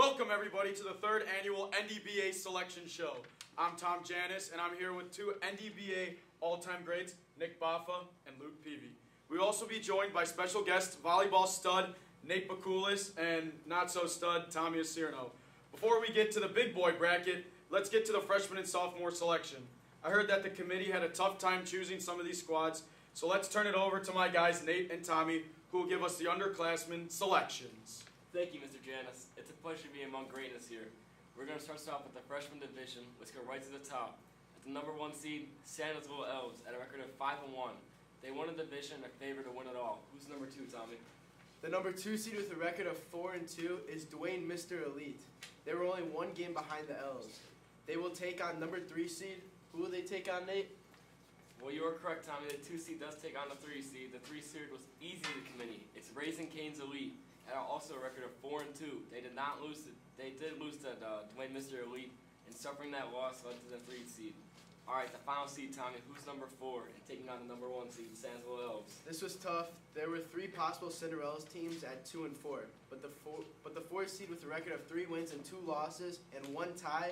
Welcome everybody to the third annual NDBA selection show. I'm Tom Janis and I'm here with two NDBA all-time greats, Nick Baffa and Luke Peavy. We'll also be joined by special guests, volleyball stud Nate Bakulis and not so stud Tommy Acirno. Before we get to the big boy bracket, let's get to the freshman and sophomore selection. I heard that the committee had a tough time choosing some of these squads, so let's turn it over to my guys Nate and Tommy, who will give us the underclassmen selections. Thank you, Mr. Janis. It's a pleasure to be among greatness here. We're going to start off with the freshman division. Let's go right to the top. At the number 1 seed, San Louis Elves, at a record of 5-1. They won the division and are favored to win it all. Who's number 2, Tommy? The number 2 seed with a record of 4-2 is Dwayne Mr. Elite. They were only 1 game behind the Elves. They will take on number 3 seed. Who will they take on, Nate? Well, you are correct, Tommy. The 2 seed does take on the 3 seed. The 3 seed was easy to the committee. It's Raising Cane's Elite. And also a record of 4-2. They did not lose. They did lose to Dwayne Mr. Elite, and suffering that loss led to the 3 seed. All right, the final seed, Tommy. Who's number 4 and taking on the number 1 seed, San Louis Elves? This was tough. There were 3 possible Cinderella's teams at 2 and 4, but the 4th seed with a record of 3 wins and 2 losses and 1 tie.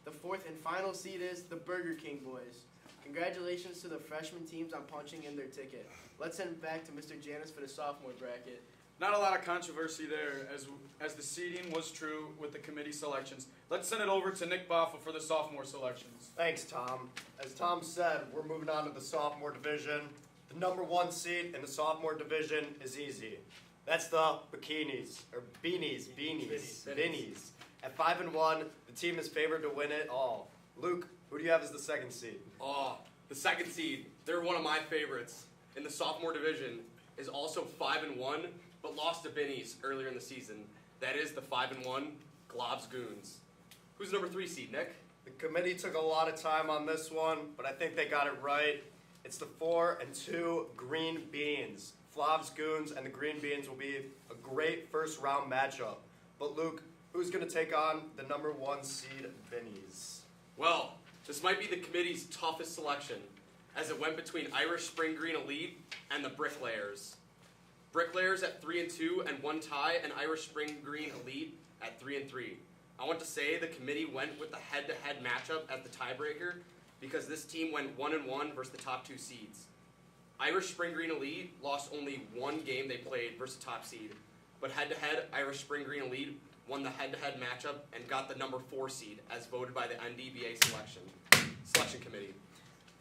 The 4th and final seed is the Burger King Boys. Congratulations to the freshman teams on punching in their ticket. Let's send it back to Mr. Janis for the sophomore bracket. Not a lot of controversy there, as the seeding was true with the committee selections. Let's send it over to Nick Baffa for the sophomore selections. Thanks, Tom. As Tom said, we're moving on to the sophomore division. The number 1 seed in the sophomore division is easy. That's the Beanies. At 5-1, the team is favored to win it all. Luke, who do you have as the 2nd seed? The 2nd seed, they're one of my favorites in the sophomore division, is also 5-1, but lost to Benny's earlier in the season. That is the 5-1 Globs Goons. Who's number 3 seed, Nick? The committee took a lot of time on this one, but I think they got it right. It's the 4-2 Green Beans. Flav's Goons and the Green Beans will be a great first-round matchup. But Luke, who's going to take on the number 1 seed Benny's? Well, this might be the committee's toughest selection, as it went between Irish Spring Green Elite and the Bricklayers. Bricklayers at 3-2 and 1 tie, and Irish Spring Green Elite at 3-3. I want to say the committee went with the head-to-head matchup as the tiebreaker because this team went 1-1 versus the top 2 seeds. Irish Spring Green Elite lost only 1 game they played versus the top seed, but head-to-head, Irish Spring Green Elite won the head-to-head matchup and got the number 4 seed as voted by the NDBA selection committee.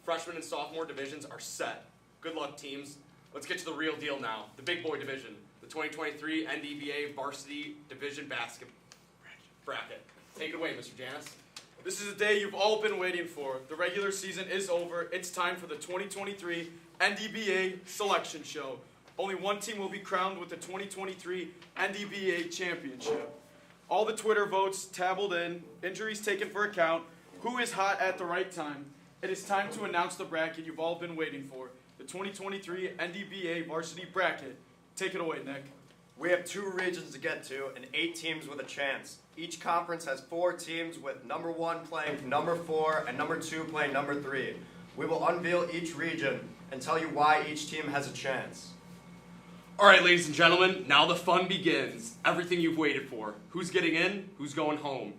Freshman and sophomore divisions are set. Good luck, teams. Let's get to the real deal now, the big boy division, the 2023 NDBA Varsity Division Basket Bracket. Take it away, Mr. Janis. This is the day you've all been waiting for. The regular season is over. It's time for the 2023 NDBA Selection Show. Only 1 team will be crowned with the 2023 NDBA Championship. All the Twitter votes tabbled in, injuries taken for account, who is hot at the right time. It is time to announce the bracket you've all been waiting for, the 2023 NDBA Varsity Bracket. Take it away, Nick. We have 2 regions to get to and 8 teams with a chance. Each conference has 4 teams with number 1 playing number 4 and number 2 playing number 3. We will unveil each region and tell you why each team has a chance. All right, ladies and gentlemen, now the fun begins. Everything you've waited for. Who's getting in? Who's going home?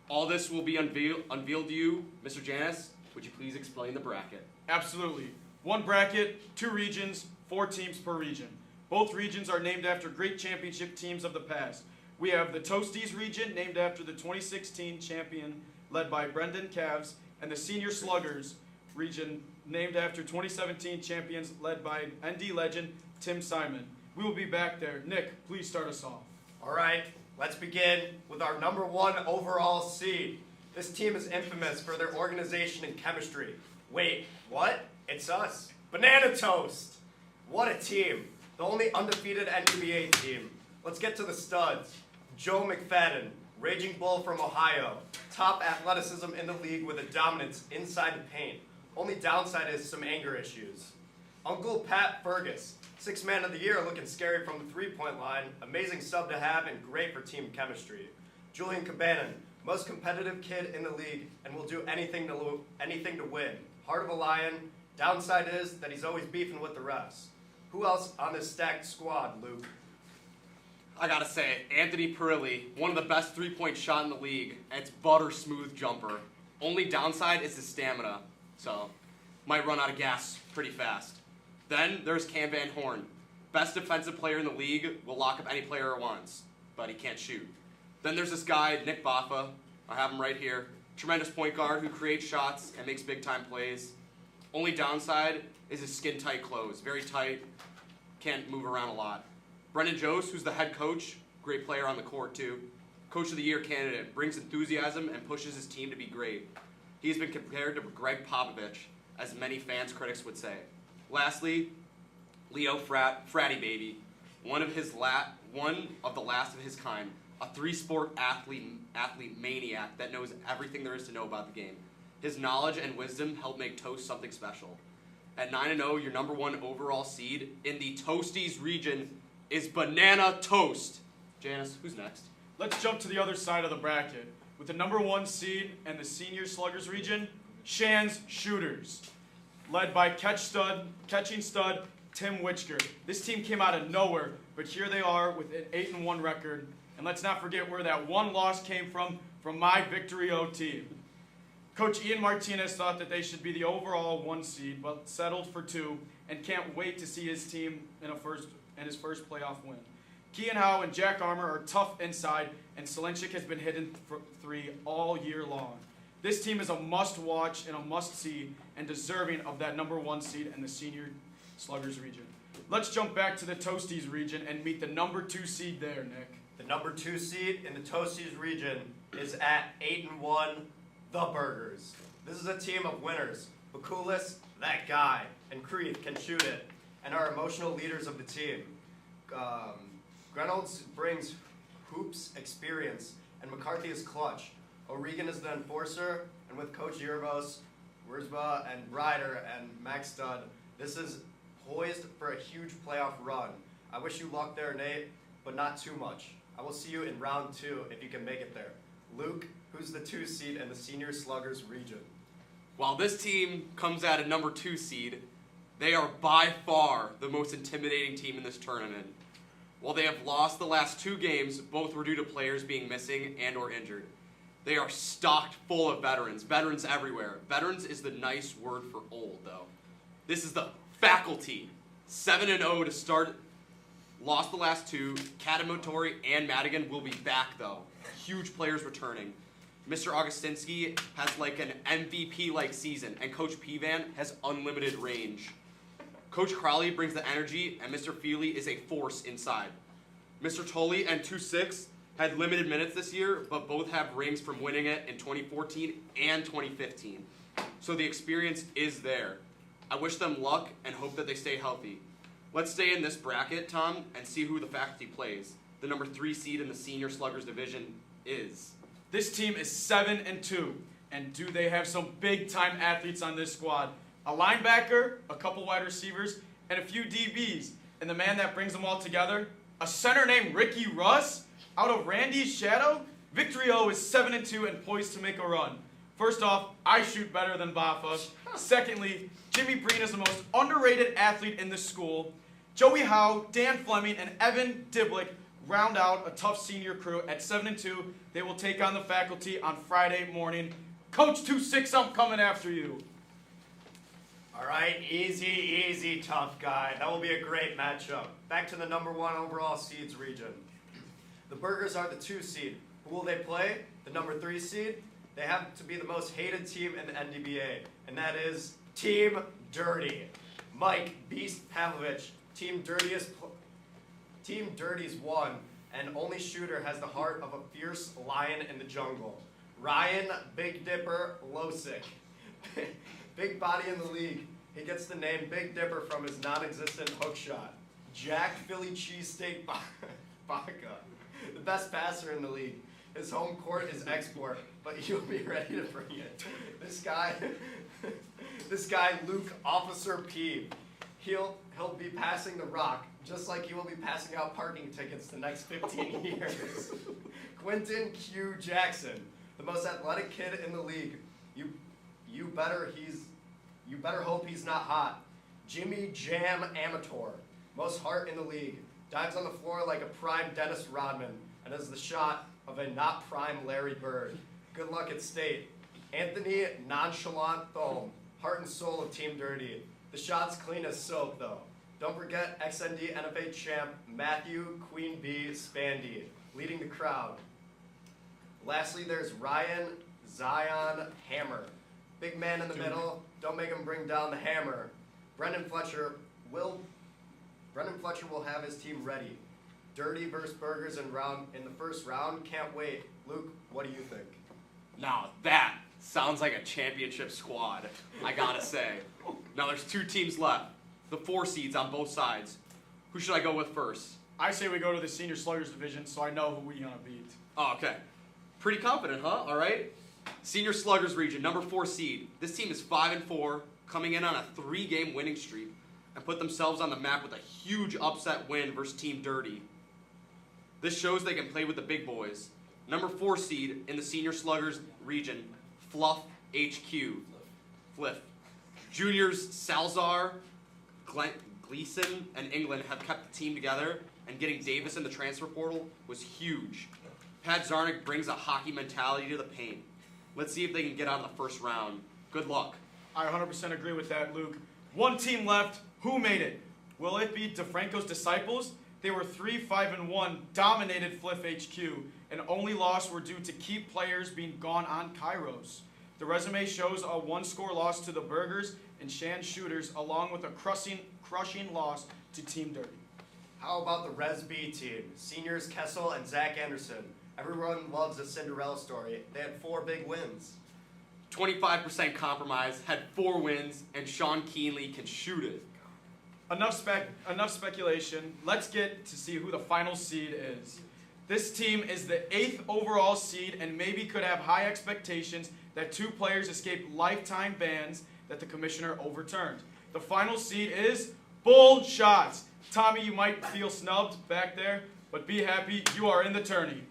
All this will be unveiled to you. Mr. Janis, would you please explain the bracket? Absolutely. 1 bracket, 2 regions, 4 teams per region. Both regions are named after great championship teams of the past. We have the Toasties region, named after the 2016 champion, led by Brendan Cavs, and the Senior Sluggers region, named after 2017 champions, led by ND legend Tim Simon. We will be back there. Nick, please start us off. All right, let's begin with our number 1 overall seed. This team is infamous for their organization and chemistry. Wait, what? It's us. Banana Toast! What a team. The only undefeated NDBA team. Let's get to the studs. Joe McFadden, Raging Bull from Ohio. Top athleticism in the league with a dominance inside the paint. Only downside is some anger issues. Uncle Pat Fergus, 6th man of the year, looking scary from the 3-point line. Amazing sub to have and great for team chemistry. Julian Cabanon, most competitive kid in the league and will do anything to win. Heart of a lion. Downside is that he's always beefing with the refs. Who else on this stacked squad, Luke? I gotta say, Anthony Perilli, one of the best three-point shot in the league, and it's butter smooth jumper. Only downside is his stamina, so might run out of gas pretty fast. Then there's Cam Van Horn, best defensive player in the league, will lock up any player it wants, but he can't shoot. Then there's this guy, Nick Baffa, I have him right here, tremendous point guard who creates shots and makes big-time plays. Only downside is his skin-tight clothes, very tight, can't move around a lot. Brendan Jost, who's the head coach, great player on the court too. Coach of the Year candidate, brings enthusiasm and pushes his team to be great. He's been compared to Greg Popovich, as many fans critics would say. Lastly, Leo Fratty Baby, one of the last of his kind, a three-sport athlete maniac that knows everything there is to know about the game. His knowledge and wisdom help make Toast something special. At 9-0, your number 1 overall seed in the Toasties region is Banana Toast. Janice, who's next? Let's jump to the other side of the bracket. With the number 1 seed in the Senior Sluggers region, Shan's Shooters, led by catching stud Tim Witchker. This team came out of nowhere, but here they are with an 8-1 record. And let's not forget where that one loss came from my Victory O team. Coach Ian Martinez thought that they should be the overall 1 seed, but settled for 2, and can't wait to see his team in his first playoff win. Kean Howe and Jack Armour are tough inside, and Selenchik has been hitting 3 all year long. This team is a must-watch and a must-see, and deserving of that number 1 seed in the Senior Sluggers region. Let's jump back to the Toasties region and meet the number 2 seed there, Nick. The number 2 seed in the Toasties region is at 8-1, the Burgers. This is a team of winners. Bakulis, that guy, and Creed can shoot it, and are emotional leaders of the team. Reynolds brings hoops experience, and McCarthy is clutch. O'Regan is the enforcer, and with Coach Yervos, Wurzba, and Ryder, and Max Stud, this is poised for a huge playoff run. I wish you luck there, Nate, but not too much. I will see you in round 2 if you can make it there. Luke, who's the 2 seed in the Senior Sluggers region? While this team comes at a number 2 seed, they are by far the most intimidating team in this tournament. While they have lost the last 2 games, both were due to players being missing and or injured. They are stocked full of veterans everywhere. Veterans is the nice word for old, though. This is the faculty. 7-0 to start. Lost the last 2. Katamotori and Madigan will be back, though. Huge players returning. Mr. Augustinski has like an MVP-like season, and Coach Pivan has unlimited range. Coach Crowley brings the energy, and Mr. Feely is a force inside. Mr. Tolley and 2-6 had limited minutes this year, but both have rings from winning it in 2014 and 2015. So the experience is there. I wish them luck and hope that they stay healthy. Let's stay in this bracket, Tom, and see who the faculty plays. The number 3 seed in the Senior Sluggers division is... This team is 7-2, and do they have some big-time athletes on this squad? A linebacker, a couple wide receivers, and a few DBs. And the man that brings them all together, a center named Ricky Russ, out of Randy's shadow. Victory O is 7-2 and poised to make a run. First off, I shoot better than Baffa. Secondly, Jimmy Breen is the most underrated athlete in the school. Joey Howe, Dan Fleming, and Evan Diblick round out a tough senior crew. At 7-2, they will take on the faculty on Friday morning. Coach 2-6, I'm coming after you. All right, easy, tough guy. That will be a great matchup. Back to the number 1 overall seeds region. The Burgers are the 2 seed. Who will they play? The number 3 seed? They have to be the most hated team in the NDBA, and that is Team Dirty. Mike Beast Pavlovich, Team Dirty's won, and only shooter has the heart of a fierce lion in the jungle. Ryan Big Dipper Losick. Big body in the league. He gets the name Big Dipper from his non-existent hook shot. Jack Philly Cheesesteak Baca, the best passer in the league. His home court is export, but he'll be ready to bring it. This guy, Luke Officer P. He'll be passing the rock, just like he will be passing out parking tickets the next 15 years. Quentin Q. Jackson, the most athletic kid in the league. You better hope he's not hot. Jimmy Jam Amateur, most heart in the league. dives on the floor like a prime Dennis Rodman, and has the shot of a not prime Larry Bird. Good luck at state. Anthony Nonchalant Thome, heart and soul of Team Dirty. The shot's clean as soap, though. Don't forget XND NFA champ Matthew Queen Bee Spandy, leading the crowd. Lastly, there's Ryan Zion Hammer. Big man in the middle, don't make him bring down the hammer. Brendan Fletcher will have his team ready. Dirty versus Burgers in the first round, can't wait. Luke, what do you think? Now that sounds like a championship squad, I gotta say. Now there's 2 teams left, the 4 seeds on both sides. Who should I go with first? I say we go to the Senior Sluggers division so I know who we're going to beat. Oh, okay. Pretty confident, huh? All right. Senior Sluggers region, number 4 seed. This team is 5-4, coming in on a 3-game winning streak, and put themselves on the map with a huge upset win versus Team Dirty. This shows they can play with the big boys. Number 4 seed in the Senior Sluggers region, Fluff HQ. Fliff. Juniors Salzar, Gleason, and England have kept the team together, and getting Davis in the transfer portal was huge. Pat Zarnik brings a hockey mentality to the paint. Let's see if they can get out of the first round. Good luck. I 100% agree with that, Luke. 1 team left. Who made it? Will it be DeFranco's Disciples? They were 3-5-1, dominated Fliff HQ, and only loss were due to key players being gone on Kairos. The resume shows a 1-score loss to the Burgers and Shan Shooters, along with a crushing loss to Team Dirty. How about the Res B team? Seniors Kessel and Zach Anderson. Everyone loves a Cinderella story. They had 4 big wins. 25% compromise, had 4 wins, and Sean Keenley can shoot it. Enough speculation. Let's get to see who the final seed is. This team is the 8th overall seed and maybe could have high expectations that 2 players escaped lifetime bans that the commissioner overturned. The final seed is Bull Shots. Tommy, you might feel snubbed back there, but be happy, you are in the tourney.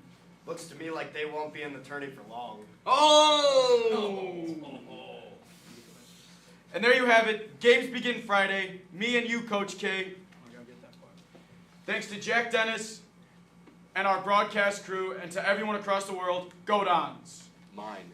Looks to me like they won't be in the tourney for long. Oh! And there you have it. Games begin Friday. Me and you, Coach K. Thanks to Jack Dennis and our broadcast crew, and to everyone across the world, go Dons. Mine.